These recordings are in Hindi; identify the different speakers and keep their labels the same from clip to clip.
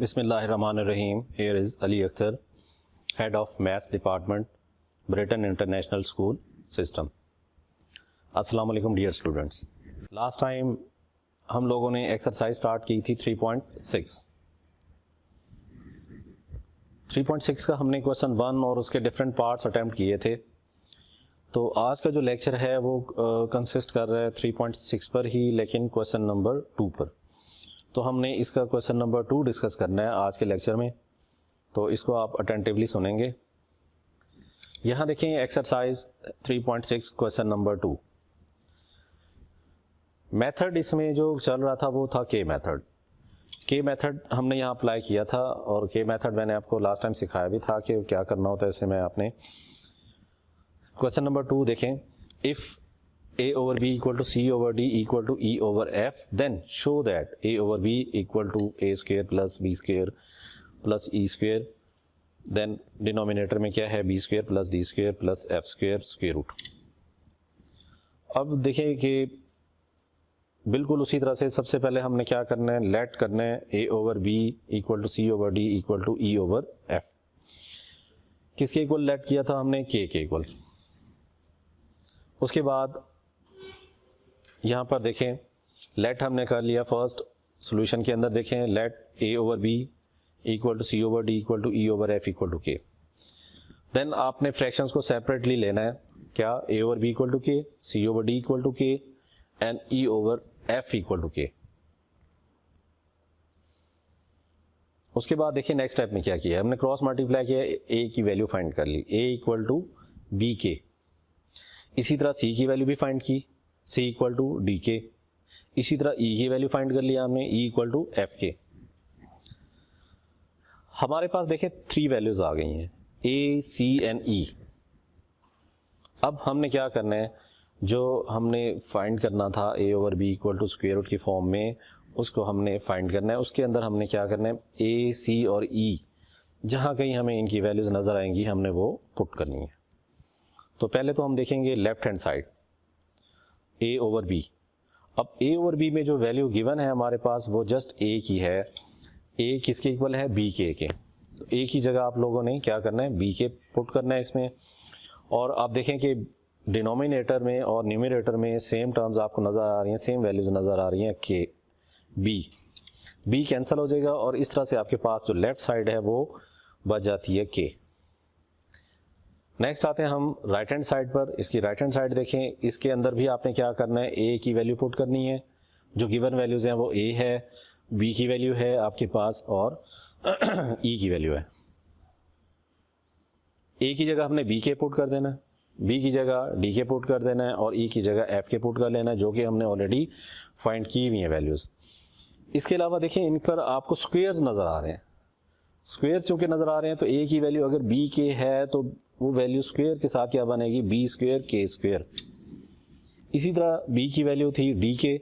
Speaker 1: Bismillahirrahmanirrahim. Here is Ali Akhtar, Head of Maths Department, Britain International School System. Assalamu alaikum dear students. Last time हम लोगों ने एक्सरसाइज स्टार्ट की थी 3.6. 3.6 का हमने क्वेश्चन 1 और उसके डिफरेंट पार्ट्स अटेम्प्ट किए थे. तो आज का जो लेक्चर है वो कंसिस्ट कर रहा है 3.6 पर ही, लेकिन क्वेश्चन नंबर 2 पर. तो हमने इसका क्वेश्चन नंबर 2 डिस्कस करना है आज के लेक्चर में, तो इसको आप अटेंटिवली सुनेंगे. यहाँ देखें एक्सरसाइज 3.6 क्वेश्चन नंबर 2. मेथड इसमें जो चल रहा था वो था के मेथड. के मेथड हमने यहाँ अप्लाई किया था और के मेथड मैंने आपको लास्ट टाइम सिखाया भी था कि क्या करना होता है. इससे मैं आपने क्वेश्चन नंबर 2 देखें. If a over b equal to c over d equal to e over f, then show that a over b equal to a square plus b square plus e square, then denominator में क्या है b square plus d square plus f square square root. अब देखें कि बिल्कुल उसी तरह से सबसे पहले हमने क्या करना है, लेट करना है a over b equal to c over d equal to e over f. किसके इक्वल लेट किया था हमने, k के इक्वल. उसके बाद यहाँ पर देखें लेट हमने कर लिया फर्स्ट सॉल्यूशन के अंदर. देखें let a over b equal to c over d equal to e over f equal to k. Then आपने फ्रैक्शंस को सेपरेटली लेना है. क्या, a over b equal to k, c over d equal to k and e over f equal to k. उसके बाद देखिए नेक्स्ट स्टेप में क्या किया, हमने क्रॉस मल्टीप्लाई किया, a की वैल्यू फाइंड कर ली, a equal to b k. इसी तरह c की वैल्यू भी फाइंड की, c इक्वल टू डी के. इसी तरह e की वैल्यू फाइंड कर लिया हमने, e इक्वल टू एफ के. हमारे पास देखें 3 वैल्यूज आ गई हैं, a, c एंड e. अब हमने क्या करना है, जो हमने फाइंड करना था a over b equal to square root की फॉर्म में, उसको हमने फाइंड करना है. उसके अंदर हमने क्या करना है, a, c और e जहाँ कहीं हमें इनकी वैल्यूज नज़र आएंगी हमने वो पुट करनी है. तो पहले तो हम देखेंगे left hand side a over b. अब a ओवर b में जो वैल्यू गिवन है हमारे पास वो जस्ट a की है. a किसके इक्वल है, b के. तो a की जगह आप लोगों ने क्या करना है, b के पुट करना है इसमें. और आप देखें कि डिनोमिनेटर में और न्यूमरेटर में सेम टर्म्स आपको नज़र आ रही हैं, सेम वैल्यूज नज़र आ रही हैं, k b कैंसिल हो जाएगा और इस तरह से आपके पास जो लेफ्ट साइड है वो बच जाती है k. नेक्स्ट आते हैं हम राइट हैंड साइड पर. इसकी राइट हैंड साइड देखें, इसके अंदर भी आपने क्या करना है, a की वैल्यू पुट करनी है. जो गिवन वैल्यूज हैं वो a है, b की वैल्यू है आपके पास और e की वैल्यू है. a की जगह हमने b के पुट कर देना है, b की जगह d के पुट कर देना है और e की जगह f के पुट कर लेना है, जो कि हमने ऑलरेडी फाइंड की हुई हैं वैल्यूज़. इसके अलावा देखें इन पर आपको स्क्वेयर्स नज़र आ रहे हैं. स्क्वेयर चूँकि नज़र आ रहे हैं तो a की वैल्यू अगर b के है तो वो वैल्यू स्क्वेयर के साथ क्या बनेगी, b स्क्वेयर k स्क्वेयर. इसी तरह b की वैल्यू थी d के,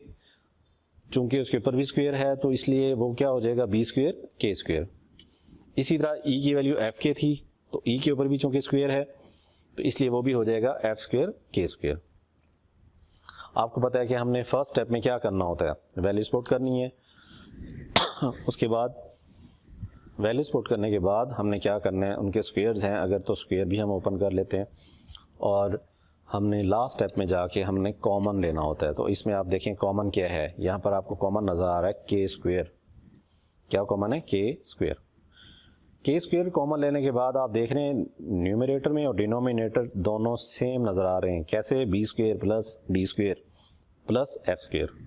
Speaker 1: चूंकि उसके ऊपर भी स्क्वेयर है तो इसलिए वो क्या हो जाएगा, b स्क्वेयर k स्क्वेयर. इसी तरह e की वैल्यू f के थी तो e के ऊपर भी चूंकि स्क्वेयर है तो इसलिए वो भी हो जाएगा f स्क्वेयर k स्क्वेयर. आपको पता है कि हमने फर्स्ट स्टेप में क्या करना होता है, वैल्यूज पुट करनी है. उसके बाद वैल्यूज पुट करने के बाद हमने क्या करना है, उनके स्क्वेयर्स हैं अगर तो स्क्वेयर भी हम ओपन कर लेते हैं और हमने लास्ट स्टेप में जाके हमने कॉमन लेना होता है. तो इसमें आप देखें कॉमन क्या है, यहाँ पर आपको कॉमन नज़र आ रहा है k स्क्वेयर. क्या कॉमन है, k square. k square common लेने के बाद आप देख रहे हैं न्यूमरेटर में और डिनोमिनेटर दोनों सेम नज़र आ रहे हैं. कैसे, b square plus d square plus f square.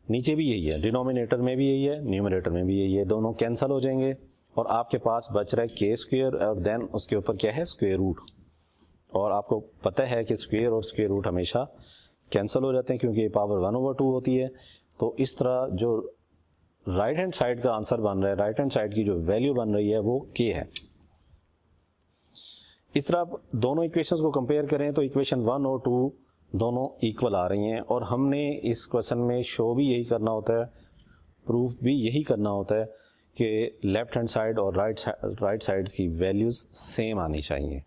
Speaker 1: नीचे भी यही है, डिनोमिनेटर में भी यही है, न्यूमरेटर में भी यही है. दोनों कैंसिल हो जाएंगे और आपके पास बच रहा है k स्क्वेयर और देन उसके ऊपर क्या है, स्क्वेयर रूट. और आपको पता है कि स्क्वेयर और स्क्वेयर रूट हमेशा कैंसिल हो जाते हैं क्योंकि पावर 1 ओवर 2 होती है. तो इस तरह जो राइट हैंड साइड का आंसर बन रहा है, राइट हैंड साइड की जो वैल्यू बन रही है वो k है. इस तरह आप दोनों इक्वेशंस को कंपेयर करें तो इक्वेशन 1 और 2 दोनों इक्वल आ रही हैं. और हमने इस क्वेश्चन में शो भी यही करना होता है, प्रूफ भी यही करना होता है कि लेफ़्ट हैंड साइड और राइट साइड की वैल्यूज़ सेम आनी चाहिए.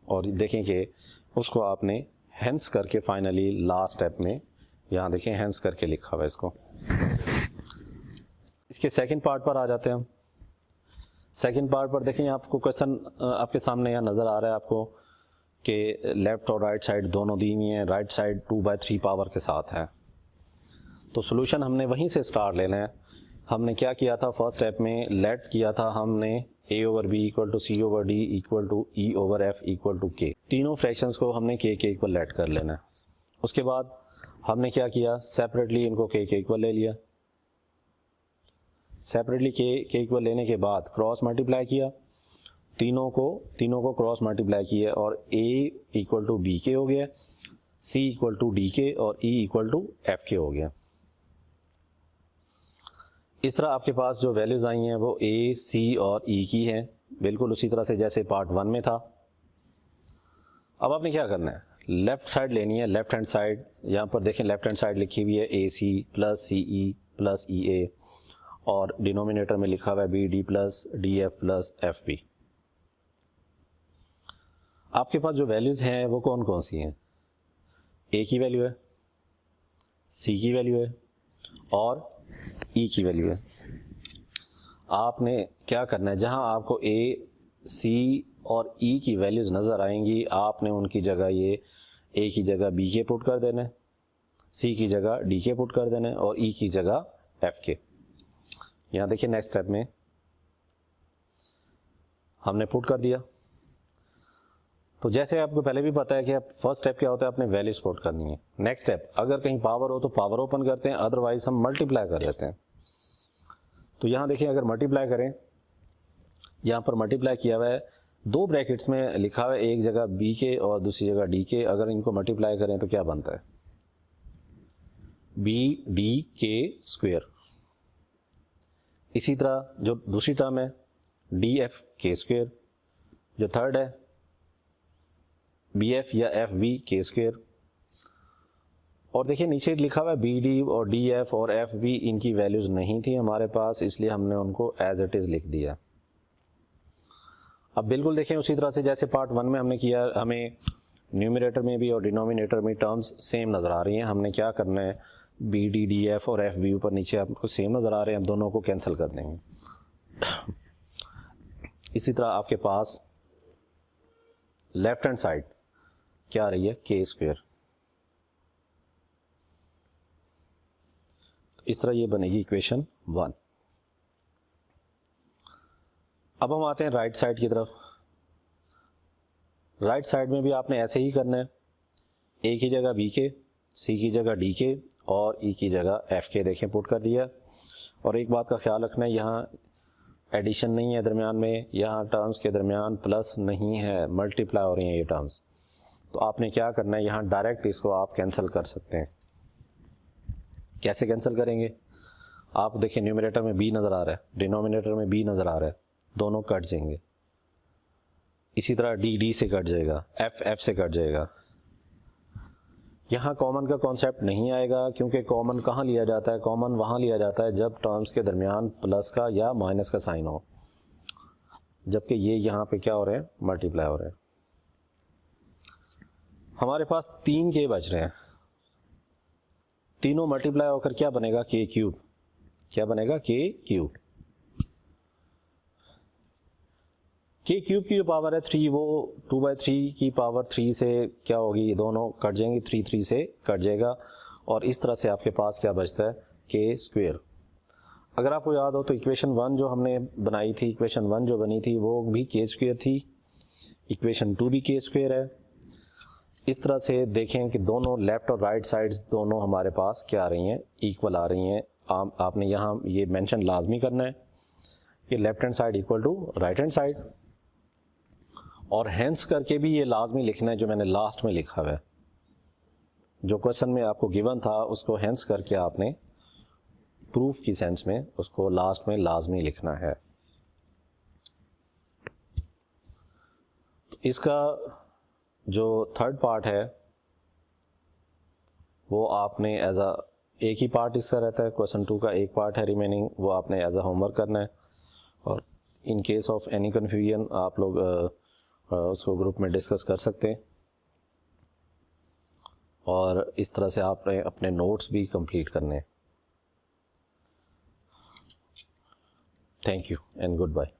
Speaker 1: और देखें कि उसको आपने हेंस करके फाइनली लास्ट स्टेप में यहाँ देखें हेंस करके लिखा हुआ है इसको. इसके सेकंड पार्ट पर आ जाते हैं हम। सेकंड पार्ट पर देखें आपको क्वेश्चन आपके सामने यहाँ नज़र आ रहा है आपको कि लेफ़्ट और राइट साइड दोनों दी हुई हैं, राइट साइड 2/3 पावर के साथ है। तो सोल्यूशन हमने वहीं से स्टार्ट लेना है। हमने क्या किया था फर्स्ट स्टेप में, लेट किया था हमने a/b equal to c/d equal to e/f equal to k। तीनों फ्रैक्शंस को हमने k के इक्वल लेट कर लेना है। उसके बाद हमने क्या किया, सेपरेटली इनको k के इक्वल ले लिया। सेपरेटली k के इक्वल लेने के बाद क्रॉस मल्टीप्लाई किया, तीनों को क्रॉस मल्टीप्लाई किया और a इक्वल टू बी के हो गया, c इक्वल टू डी के और e इक्वल टू एफ के हो गया। इस तरह आपके पास जो वैल्यूज़ आई हैं वो a, c और e की हैं, बिल्कुल उसी तरह से जैसे पार्ट 1 में था। अब आपने क्या करना है, लेफ़्ट साइड लेनी है, लेफ़्ट हैंड साइड। यहाँ पर देखें लेफ़्ट हैंड साइड लिखी हुई है ac plus ce plus ea और डिनोमिनेटर में लिखा हुआ है bd plus df plus fb। आपके पास जो वैल्यूज़ हैं वो कौन कौन सी हैं, a की वैल्यू है, c की वैल्यू है और e की वैल्यू है। आपने क्या करना है, जहां आपको a, c और e की वैल्यूज़ नज़र आएंगी आपने उनकी जगह ये a की जगह b के पुट कर देना है, c की जगह d के पुट कर देना है और e की जगह f के। यहाँ देखिए नेक्स्ट स्टेप में हमने पुट कर दिया। तो जैसे आपको पहले भी पता है कि आप फर्स्ट स्टेप क्या होता है, आपने वैल्यू पुट करनी है। नेक्स्ट स्टेप, अगर कहीं पावर हो तो पावर ओपन करते हैं, अदरवाइज हम मल्टीप्लाई कर देते हैं। तो यहाँ देखिए अगर मल्टीप्लाई करें, यहाँ पर मल्टीप्लाई किया हुआ है, दो ब्रैकेट्स में लिखा हुआ है, एक जगह बी के और दूसरी जगह डी के। अगर इनको मल्टीप्लाई करें तो क्या बनता है, बी डी के स्क्वेयर। इसी तरह जो दूसरी टर्म है डी एफ के स्क्वेयर, जो थर्ड है बी एफ या एफ बी के स्क्वेयर। और देखिए नीचे लिखा हुआ है बी डी और डी एफ और एफ बी, इनकी वैल्यूज़ नहीं थी हमारे पास, इसलिए हमने उनको एज इट इज़ लिख दिया। अब बिल्कुल देखें उसी तरह से जैसे पार्ट 1 में हमने किया, हमें न्यूमरेटर में भी और डिनोमिनेटर में टर्म्स सेम नज़र आ रही हैं। हमने क्या करना है, बी डी डी एफ और एफ बी ऊपर नीचे आपको सेम नज़र आ रहे हैं, हम दोनों को कैंसिल कर देंगे। इसी तरह आपके पास लेफ्ट हैंड साइड क्या आ रही है, के स्क्वेयर। इस तरह ये बनेगी इक्वेशन 1। अब हम आते हैं राइट साइड की तरफ। राइट साइड में भी आपने ऐसे ही करना है, ए की जगह बी के, सी की जगह डी के और ई की जगह एफ के। देखें पुट कर दिया। और एक बात का ख्याल रखना है, यहाँ एडिशन नहीं है दरमियान में, यहाँ टर्म्स के दरमियान प्लस नहीं है, मल्टीप्लाई हो रही हैं ये टर्म्स। तो आपने क्या करना है, यहाँ डायरेक्ट इसको आप कैंसिल कर सकते हैं। कैसे कैंसिल करेंगे, आप देखिए न्यूमरेटर में b नज़र आ रहा है, डिनोमिनेटर में b नज़र आ रहा है, दोनों कट जाएंगे। इसी तरह d d से कट जाएगा, f f से कट जाएगा। यहाँ कॉमन का कॉन्सेप्ट नहीं आएगा, क्योंकि कॉमन कहाँ लिया जाता है, कॉमन वहाँ लिया जाता है जब टर्म्स के दरमियान प्लस का या माइनस का साइन हो, जबकि ये यहाँ पे क्या हो रहे हैं, मल्टीप्लाई हो रहे हैं। हमारे पास 3 के बच रहे हैं, तीनों मल्टीप्लाई होकर क्या बनेगा, के क्यूब। क्या बनेगा, के क्यूब। के क्यूब की जो पावर है 3, वो 2/3 की पावर 3 से क्या होगी, दोनों कट जाएंगी, 3 3 से कट जाएगा। और इस तरह से आपके पास क्या बचता है, के स्क्वेयर। अगर आपको याद हो तो इक्वेशन 1 जो हमने बनाई थी, इक्वेशन 1 जो बनी थी वो भी के स्क्वेयर थी, इक्वेशन 2 भी के स्क्वेयर है। इस तरह से देखें कि दोनों लेफ़्ट और राइट साइड्स दोनों हमारे पास क्या आ रही हैं, इक्वल आ रही हैं। आपने यहाँ ये मेंशन लाजमी करना है कि left hand side equal to right hand side, और हैंस करके भी ये लाजमी लिखना है जो मैंने लास्ट में लिखा हुआ है। जो क्वेश्चन में आपको गिवन था उसको हैंस करके आपने प्रूफ की सेंस में उसको लास्ट में लाजमी लिखना है। इसका जो थर्ड पार्ट है वो आपने एज अ, एक ही पार्ट इसका रहता है, क्वेश्चन 2 का एक पार्ट है रिमेनिंग, वो आपने एज अ होमवर्क करना है। और in case of any confusion आप लोग उसको ग्रुप में डिस्कस कर सकते हैं। और इस तरह से आपने अपने नोट्स भी कंप्लीट करने हैं। Thank you and good bye.